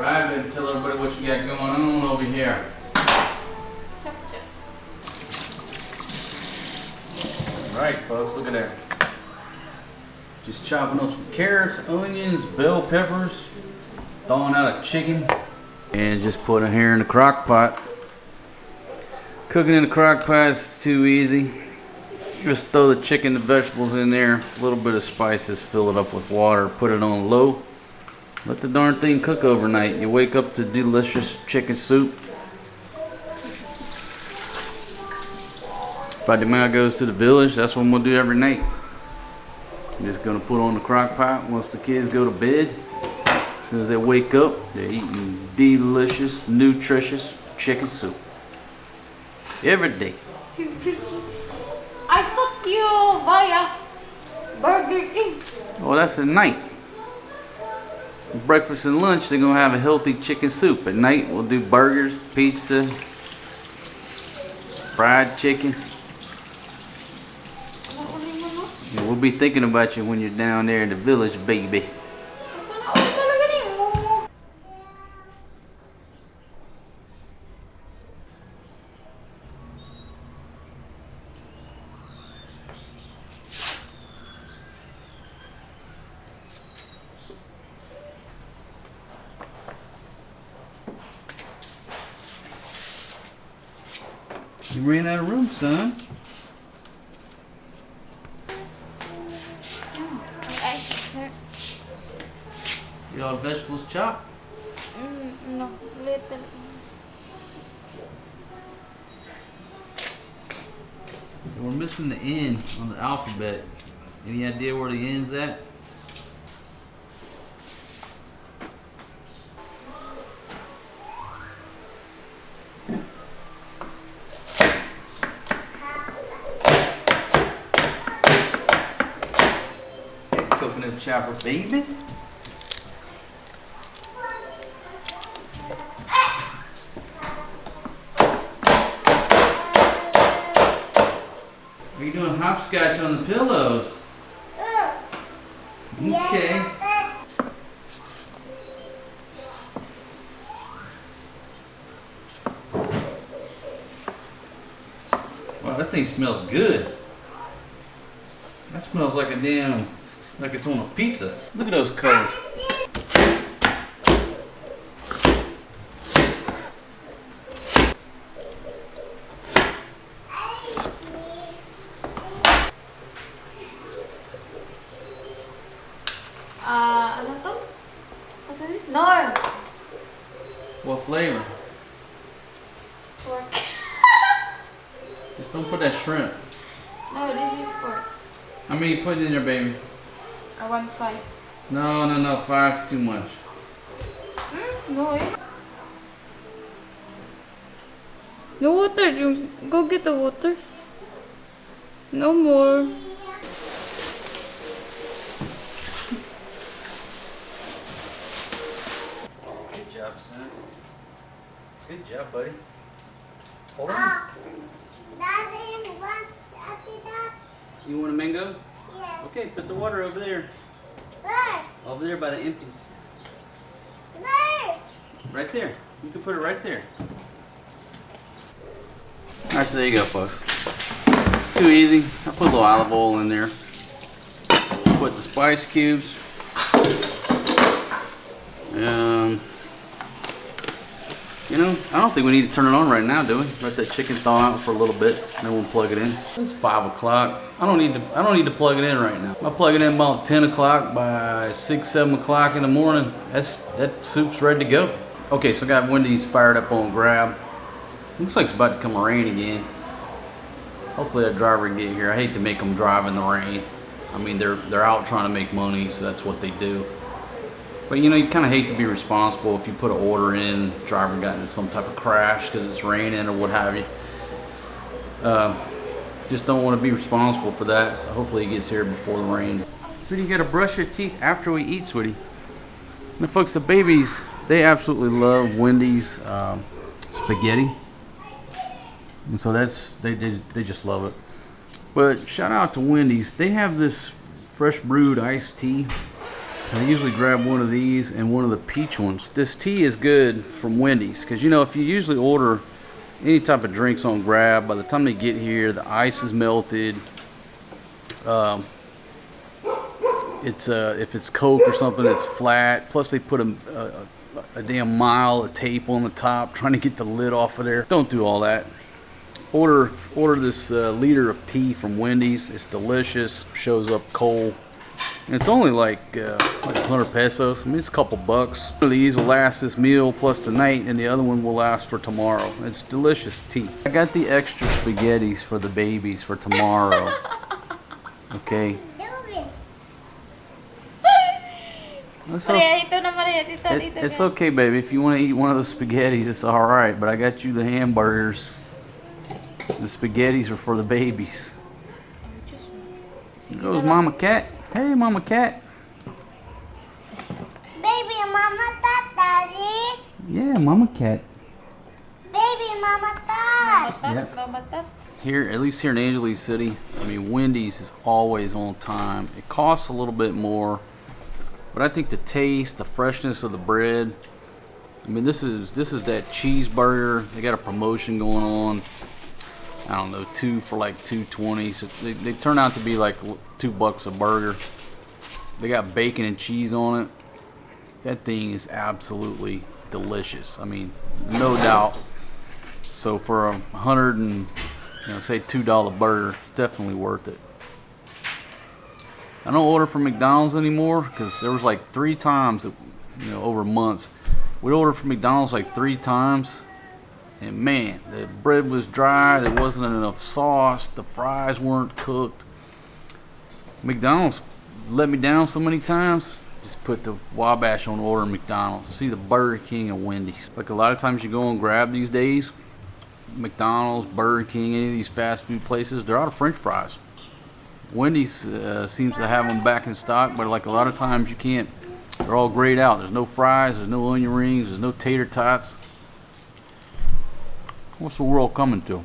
Right, and tell everybody what you got going on over here. Alright folks, look at that. Just chopping up some carrots, onions, bell peppers, thawing out a chicken, and just putting it here in the crock pot. Cooking in the crock pot is too easy. Just throw the chicken, the vegetables in there, a little bit of spices, fill it up with water, put it on low. Let the darn thing cook overnight. You wake up to delicious chicken soup. Fatima goes to the village. That's what I'm gonna do every night. I'm just gonna put on the crock pot once the kids go to bed. As soon as they wake up, they're eating delicious, nutritious chicken soup. Every day. I thought you buy a Burger King. Oh, that's at night. Breakfast and lunch, they're gonna have a healthy chicken soup. At night, we'll do burgers, pizza, fried chicken. And we'll be thinking about you when you're down there in the village, baby. You ran out of room, son. You all vegetables chopped? No, later. We're missing the N on the alphabet. Any idea where the N's at? Coconut chopper, baby. Are you doing hopscotch on the pillows? Okay. Wow, that thing smells good. That smells like a damn, like it's on a pizza. Look at those colors. Ano to? What's this? Norm. What flavor? Pork. Just don't put that shrimp. No, this is pork. How many you put in there, baby? I want 5. No, 5's too much. No eh. No water, June. Go get the water. No more. Good job, son. Good job, buddy. Hold on. Daddy wants that. You want a mango? Yeah. Okay, put the water over there. Where? Over there by the empties. Where? Right there. You can put it right there. Alright, so there you go, folks. Too easy. I put a little olive oil in there. Put the spice cubes. You know, I don't think we need to turn it on right now, do we? Let that chicken thaw out for a little bit, and then we'll plug it in. It's 5 o'clock. I don't need to plug it in right now. I'll plug it in about 10 o'clock. By 6, 7 o'clock in the morning, that soup's ready to go. Okay, so I got Wendy's fired up on grab. Looks like it's about to come rain again. Hopefully a driver can get here. I hate to make them drive in the rain. I mean, they're out trying to make money, so that's what they do. But you know, you kind of hate to be responsible if you put an order in, driver got into some type of crash because it's raining or what have you. Just don't want to be responsible for that, so hopefully he gets here before the rain. Sweetie, you gotta brush your teeth after we eat, sweetie. Now folks, the babies, they absolutely love Wendy's spaghetti. And so they just love it. But shout out to Wendy's. They have this fresh brewed iced tea I usually grab one of these and one of the peach ones. This tea is good from Wendy's because, you know, if you usually order any type of drinks on Grab, by the time they get here, the ice is melted. If it's Coke or something, it's flat. Plus, they put a damn mile of tape on the top trying to get the lid off of there. Don't do all that. Order this liter of tea from Wendy's. It's delicious. Shows up cold. And it's only like 100 pesos. I mean, it's a couple bucks. One of these will last this meal plus tonight, and the other one will last for tomorrow. It's delicious tea. I got the extra spaghettis for the babies for tomorrow. Okay. It's okay, baby. If you want to eat one of the spaghettis, it's all right. But I got you the hamburgers. The spaghettis are for the babies. There goes Mama Cat. Hey, Mama Cat. Baby, Mama, Daddy. Yeah, Mama Cat. Baby, Mama, Dad. Yep. Here, at least here in Angeles City, I mean, Wendy's is always on time. It costs a little bit more, but I think the taste, the freshness of the bread. I mean, this is that cheeseburger. They got a promotion going on. I don't know, 2 for like $2.20. So they turn out to be like $2 a burger. They got bacon and cheese on it. That thing is absolutely delicious. I mean, no doubt. So for a say $2 burger, definitely worth it. I don't order from McDonald's anymore because there was like 3 times that, over months, we ordered from McDonald's like 3 times. And man, the bread was dry, there wasn't enough sauce, the fries weren't cooked. McDonald's let me down so many times. Just put the Wabash on order in McDonald's. See the Burger King and Wendy's. Like a lot of times you go and grab these days, McDonald's, Burger King, any of these fast food places, they're out of French fries. Wendy's seems to have them back in stock, but like a lot of times you can't. They're all grayed out. There's no fries, there's no onion rings, there's no tater tots. What's the world coming to?